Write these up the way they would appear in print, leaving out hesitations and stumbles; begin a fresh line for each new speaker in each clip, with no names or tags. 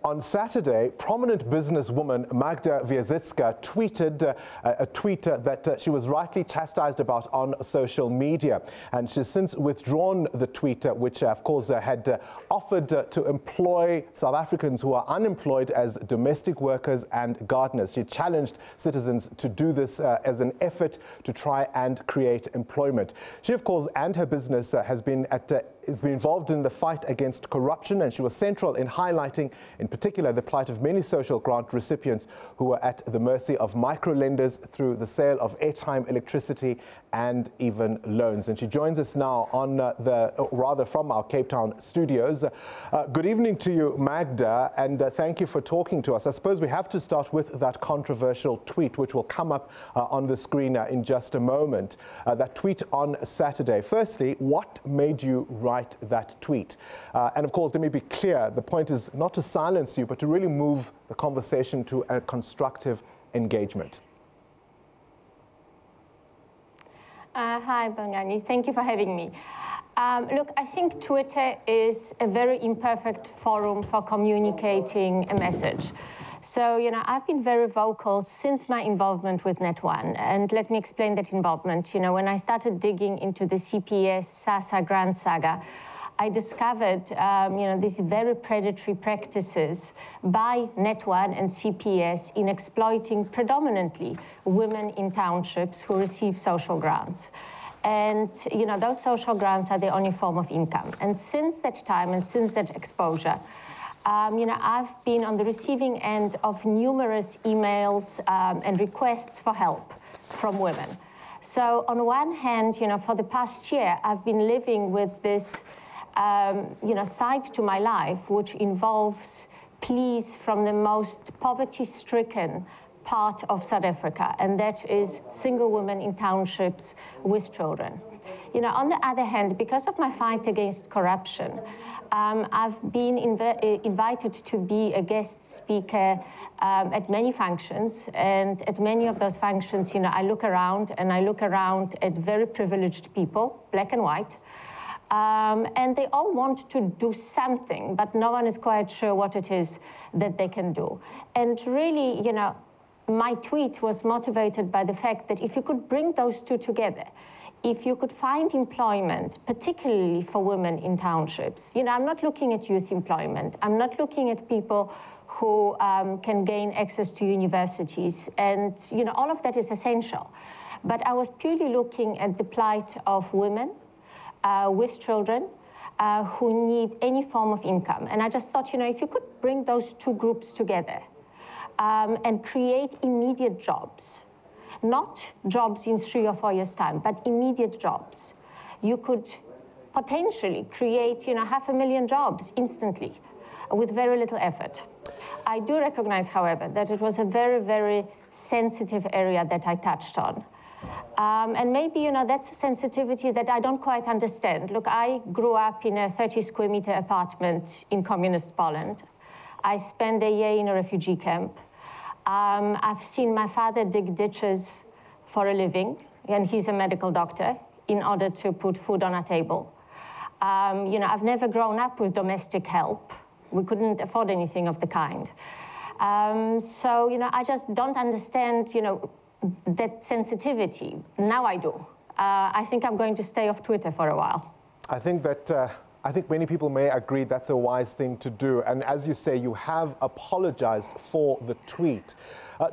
On Saturday, prominent businesswoman Magda Wierzycka tweeted a tweet that she was rightly chastised about on social media. And she's since withdrawn the tweet, which of course had offered to employ South Africans who are unemployed as domestic workers and gardeners. She challenged citizens to do this as an effort to try and create employment. She, of course, and her business has been involved in the fight against corruption, and she was central in highlighting, in particular, the plight of many social grant recipients who were at the mercy of microlenders through the sale of airtime, electricity, and even loans. And she joins us now on from our Cape Town studios. Good evening to you, Magda, and thank you for talking to us. I suppose we have to start with that controversial tweet, which will come up on the screen in just a moment. That tweet on Saturday. Firstly, what made you write that tweet? And of course, let me be clear, the point is not to silence you, but to really move the conversation to a constructive engagement.
Hi, Bangani. Thank you for having me. Look, I think Twitter is a very imperfect forum for communicating a message. So, I've been very vocal since my involvement with Net1. And let me explain that involvement. When I started digging into the CPS SASA grant saga, I discovered, these very predatory practices by Net1 and CPS in exploiting predominantly women in townships who receive social grants. And, those social grants are the only form of income. And since that time and since that exposure, I've been on the receiving end of numerous emails and requests for help from women. So on one hand, for the past year, I've been living with this side to my life, which involves pleas from the most poverty-stricken part of South Africa, and that is single women in townships with children. On the other hand, because of my fight against corruption, I've been invited to be a guest speaker at many functions, and at many of those functions, I look around at very privileged people, black and white, and they all want to do something, but no one is quite sure what it is that they can do. And really, my tweet was motivated by the fact that if you could bring those two together, if you could find employment, particularly for women in townships, I'm not looking at youth employment. I'm not looking at people who can gain access to universities. And, all of that is essential. But I was purely looking at the plight of women with children who need any form of income. And I just thought, if you could bring those two groups together and create immediate jobs, not jobs in 3 or 4 years' time, but immediate jobs. You could potentially create, 500,000 jobs instantly with very little effort. I do recognize, however, that it was a very, very sensitive area that I touched on. And maybe, that's a sensitivity that I don't quite understand. Look, I grew up in a 30-square-meter apartment in communist Poland. I spent a year in a refugee camp. I've seen my father dig ditches for a living, and he's a medical doctor, in order to put food on our table. I've never grown up with domestic help. We couldn't afford anything of the kind. So, I just don't understand, that sensitivity. Now I do. I think I'm going to stay off Twitter for a while.
I think many people may agree that's a wise thing to do. And as you say, you have apologized for the tweet.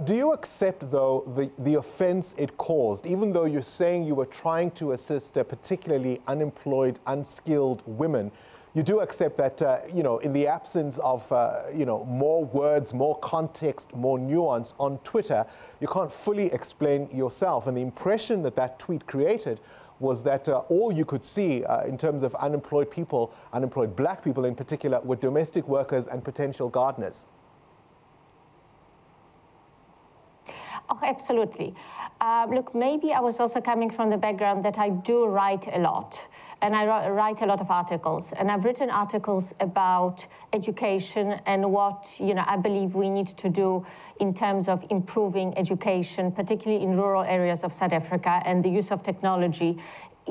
Do you accept, though, the offense it caused, even though you're saying you were trying to assist particularly unemployed, unskilled women? You do accept that, in the absence of, more words, more context, more nuance on Twitter, you can't fully explain yourself. And the impression that that tweet created was that all you could see in terms of unemployed people, unemployed black people in particular, were domestic workers and potential gardeners.
Oh, absolutely. Look, maybe I was also coming from the background that I do write a lot, and I write a lot of articles. And I've written articles about education and what, I believe we need to do in terms of improving education, particularly in rural areas of South Africa, and the use of technology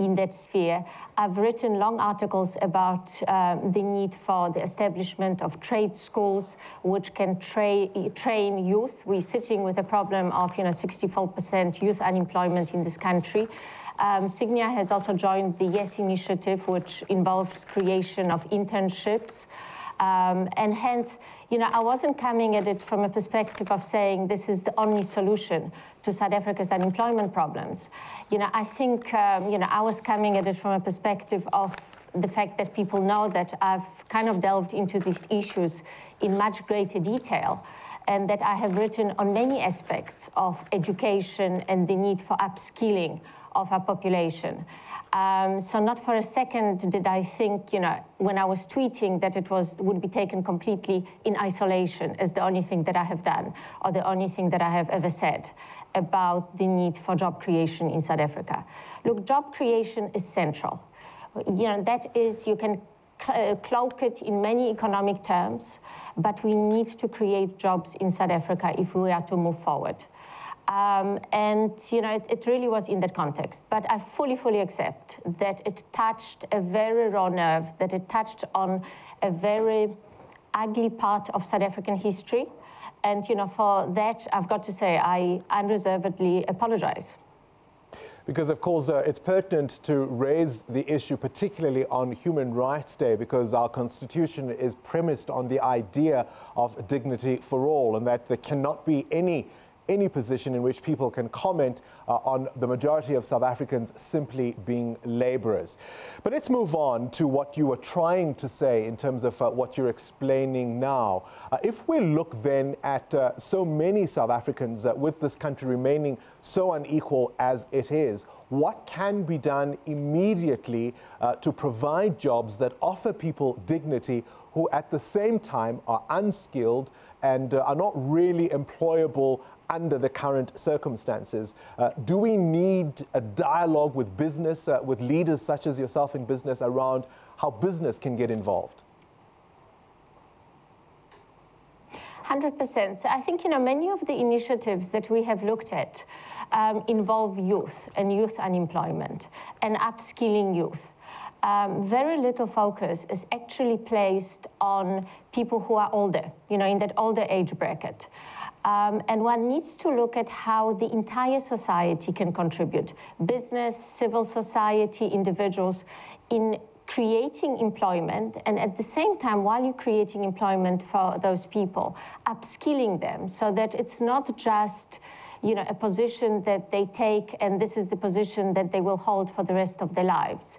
in that sphere. I've written long articles about the need for the establishment of trade schools, which can train youth. We're sitting with a problem of 64% youth unemployment in this country. Signia has also joined the YES initiative, which involves creation of internships. And hence, I wasn't coming at it from a perspective of saying this is the only solution to South Africa's unemployment problems. I think, I was coming at it from a perspective of the fact that people know that I've kind of delved into these issues in much greater detail, and that I have written on many aspects of education and the need for upskilling of our population. So not for a second did I think, when I was tweeting that it would be taken completely in isolation as the only thing that I have done or the only thing that I have ever said about the need for job creation in South Africa. Look, job creation is central. That is, you can cloak it in many economic terms, but we need to create jobs in South Africa if we are to move forward. It really was in that context. But I fully accept that it touched a very raw nerve, that it touched on a very ugly part of South African history. And for that, I've got to say, I unreservedly apologize.
Because, of course, it's pertinent to raise the issue, particularly on Human Rights Day, because our Constitution is premised on the idea of dignity for all, and that there cannot be any position in which people can comment on the majority of South Africans simply being laborers. But let's move on to what you were trying to say in terms of what you're explaining now. If we look then at so many South Africans with this country remaining so unequal as it is, what can be done immediately to provide jobs that offer people dignity who at the same time are unskilled and are not really employable under the current circumstances? Do we need a dialogue with business, with leaders such as yourself in business, around how business can get involved?
100%. So I think, many of the initiatives that we have looked at involve youth and youth unemployment and upskilling youth. Very little focus is actually placed on people who are older, in that older age bracket. And one needs to look at how the entire society can contribute, business, civil society, individuals, in creating employment, and at the same time, while you're creating employment for those people, upskilling them so that it's not just a position that they take and this is the position that they will hold for the rest of their lives.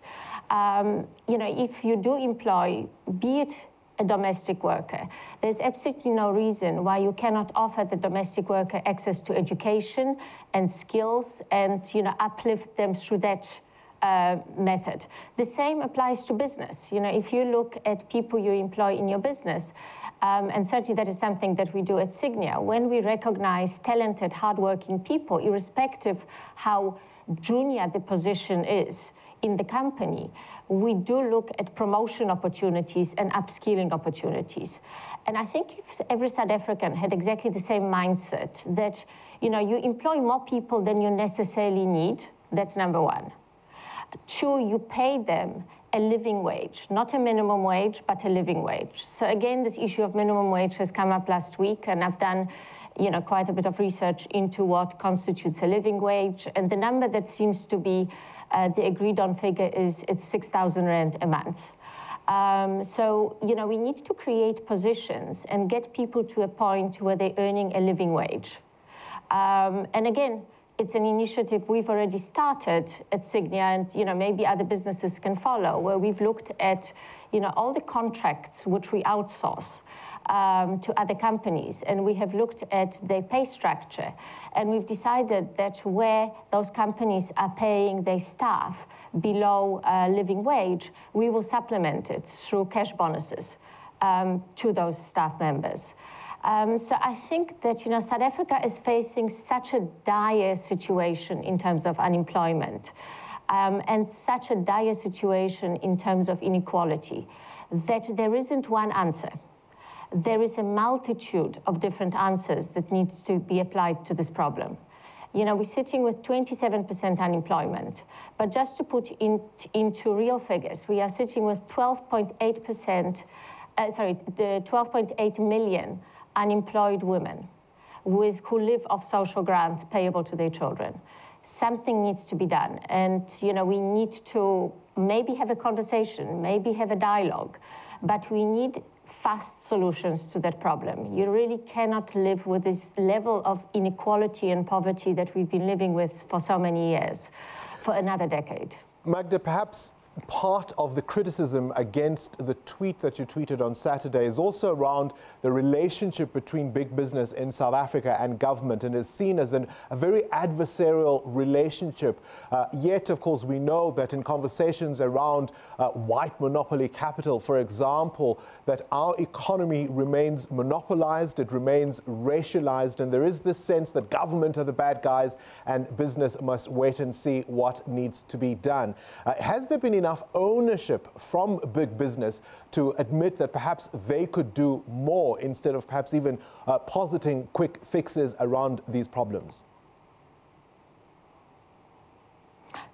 If you do employ, be it a domestic worker, there's absolutely no reason why you cannot offer the domestic worker access to education and skills and uplift them through that method. The same applies to business. If you look at people you employ in your business, and certainly that is something that we do at Signia, when we recognize talented, hardworking people, irrespective how junior the position is in the company, we do look at promotion opportunities and upskilling opportunities. And I think if every South African had exactly the same mindset that, you employ more people than you necessarily need, that's number one. Two, you pay them a living wage, not a minimum wage, but a living wage. So again, this issue of minimum wage has come up last week, and I've done quite a bit of research into what constitutes a living wage. And the number that seems to be the agreed on figure is it's 6,000 rand a month. So, we need to create positions and get people to a point where they're earning a living wage. And again, it's an initiative we've already started at Signia, and maybe other businesses can follow, where we've looked at all the contracts which we outsource to other companies, and we have looked at their pay structure, and we've decided that where those companies are paying their staff below living wage, we will supplement it through cash bonuses to those staff members. So I think that South Africa is facing such a dire situation in terms of unemployment and such a dire situation in terms of inequality that there isn't one answer. There is a multitude of different answers that needs to be applied to this problem. You know, we're sitting with 27% unemployment. But just to put into real figures, we are sitting with 12.8%, the 12.8 million unemployed women who live off social grants payable to their children. Something needs to be done. And, you know, we need to maybe have a conversation, maybe have a dialogue, but we need fast solutions to that problem. You really cannot live with this level of inequality and poverty that we've been living with for so many years, for another decade.
Magda, perhaps part of the criticism against the tweet that you tweeted on Saturday is also around the relationship between big business in South Africa and government, and is seen as a very adversarial relationship. Yet, of course, we know that in conversations around white monopoly capital, for example, that our economy remains monopolized, it remains racialized, and there is this sense that government are the bad guys and business must wait and see what needs to be done. Has there been enough ownership from big business to admit that perhaps they could do more instead of perhaps even positing quick fixes around these problems?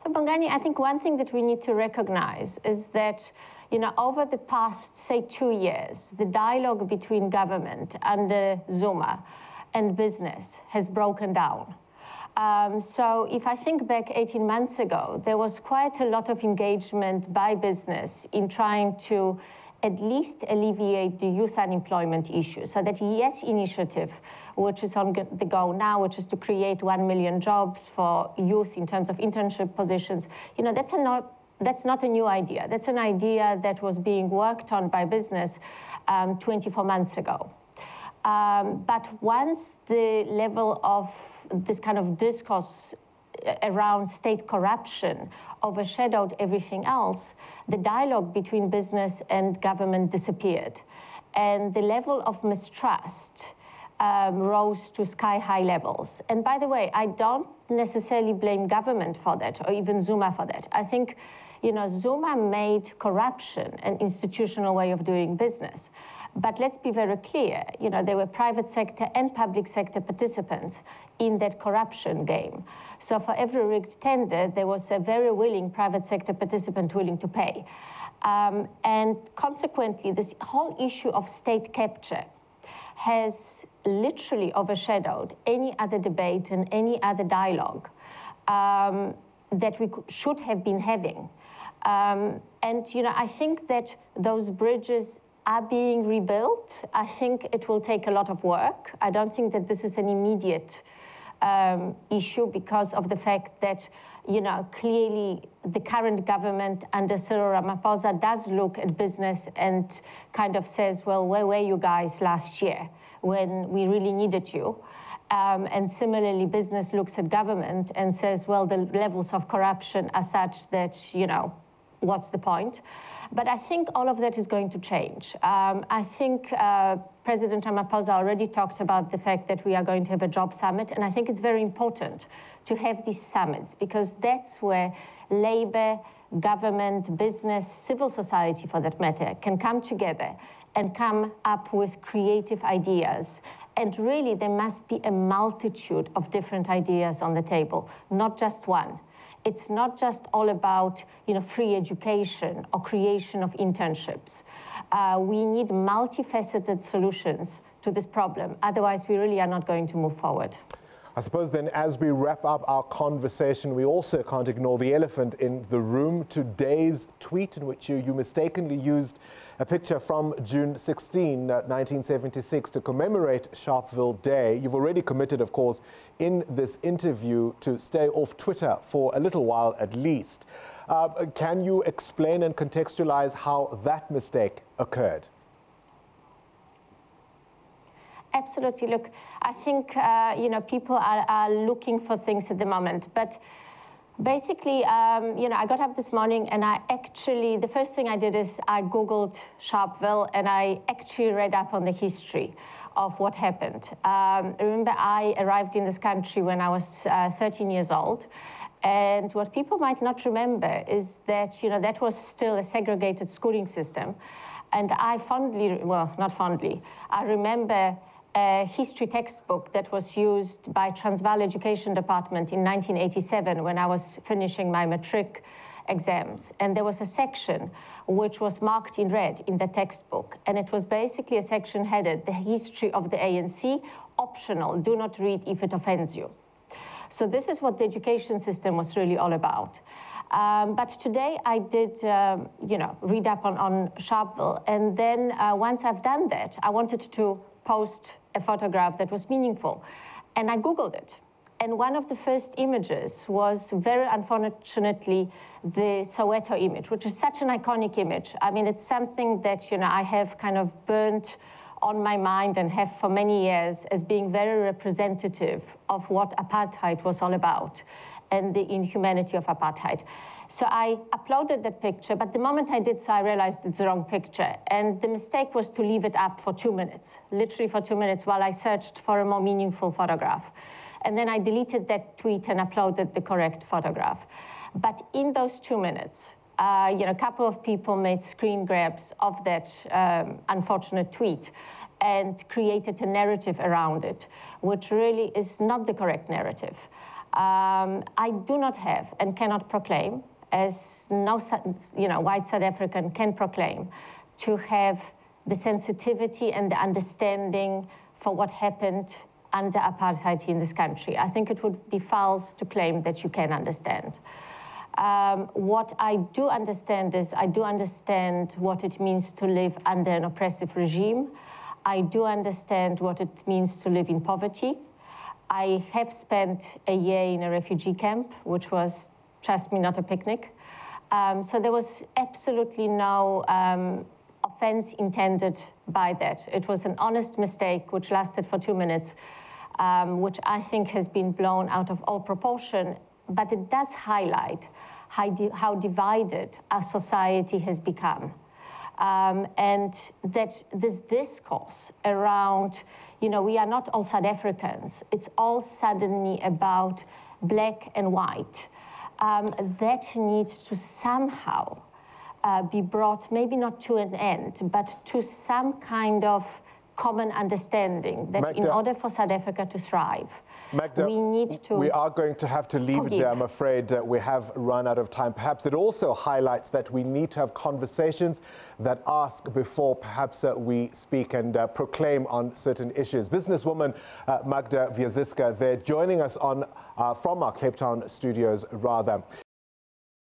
So, Bongani, I think one thing that we need to recognize is that, you know, over the past, say, 2 years, the dialogue between government under Zuma and business has broken down. So if I think back 18 months ago, there was quite a lot of engagement by business in trying to at least alleviate the youth unemployment issue. So that YES initiative, which is on the go now, which is to create 1 million jobs for youth in terms of internship positions, you know, that's not a new idea. That's an idea that was being worked on by business 24 months ago. But once the level of this kind of discourse around state corruption overshadowed everything else, the dialogue between business and government disappeared. And the level of mistrust rose to sky-high levels. And by the way, I don't necessarily blame government for that, or even Zuma for that. I think, you know, Zuma made corruption an institutional way of doing business. But let's be very clear, you know, there were private sector and public sector participants in that corruption game. So for every rigged tender, there was a very willing private sector participant willing to pay. And consequently, this whole issue of state capture has literally overshadowed any other debate and any other dialogue that we should have been having. And, you know, I think that those bridges are being rebuilt. I think it will take a lot of work. I don't think that this is an immediate issue because of the fact that, you know, clearly the current government under Cyril Ramaphosa does look at business and kind of says, well, where were you guys last year when we really needed you? And similarly, business looks at government and says, well, the levels of corruption are such that, you know, what's the point? But I think all of that is going to change. I think President Ramaphosa already talked about the fact that we are going to have a job summit, and I think it's very important to have these summits because that's where labor, government, business, civil society for that matter, can come together and come up with creative ideas. And really, there must be a multitude of different ideas on the table, not just one. It's not just all about, you know, free education or creation of internships. We need multifaceted solutions to this problem. Otherwise, we really are not going to move forward.
I suppose then as we wrap up our conversation, we also can't ignore the elephant in the room. Today's tweet in which you mistakenly used a picture from June 16, 1976 to commemorate Sharpeville Day. You've already committed, of course, in this interview to stay off Twitter for a little while at least. Can you explain and contextualize how that mistake occurred?
Absolutely. Look, I think, you know, people are looking for things at the moment. But basically, you know, I got up this morning and the first thing I did is I Googled Sharpeville and I actually read up on the history of what happened. Remember, I arrived in this country when I was 13 years old. And what people might not remember is that, you know, that was still a segregated schooling system. And I fondly, well, not fondly, I remember a history textbook that was used by Transvaal Education Department in 1987 when I was finishing my matric exams. And there was a section which was marked in red in the textbook. And it was basically a section headed, "The History of the ANC, optional, do not read if it offends you." So this is what the education system was really all about. But today I did, read up on Sharpeville. And then once I've done that, I wanted to post a photograph that was meaningful. And I Googled it. And one of the first images was, very unfortunately, the Soweto image, which is such an iconic image. I mean, it's something that, I have kind of burnt on my mind and have for many years as being very representative of what apartheid was all about and the inhumanity of apartheid. So I uploaded that picture, but the moment I did so, I realized it's the wrong picture. And the mistake was to leave it up for 2 minutes, literally for 2 minutes, while I searched for a more meaningful photograph. And then I deleted that tweet and uploaded the correct photograph. But in those 2 minutes, a couple of people made screen grabs of that unfortunate tweet and created a narrative around it, which really is not the correct narrative. I do not have and cannot proclaim, as no white South African can proclaim, to have the sensitivity and the understanding for what happened under apartheid in this country. I think it would be false to claim that you can understand. What I do understand is I do understand what it means to live under an oppressive regime. I do understand what it means to live in poverty. I have spent a year in a refugee camp, which was, trust me, not a picnic. So there was absolutely no offense intended by that. It was an honest mistake which lasted for 2 minutes, which I think has been blown out of all proportion, but it does highlight how divided our society has become. And that this discourse around, we are not all South Africans, it's all suddenly about black and white, that needs to somehow be brought, maybe not to an end, but to some kind of common understanding that Magda, in order for South Africa to thrive,
Magda, we are going to have to leave it there, I'm afraid. We have run out of time. Perhaps it also highlights that we need to have conversations that ask before perhaps we speak and proclaim on certain issues. Businesswoman Magda Wierzycka, they're joining us from our Cape Town studios, rather.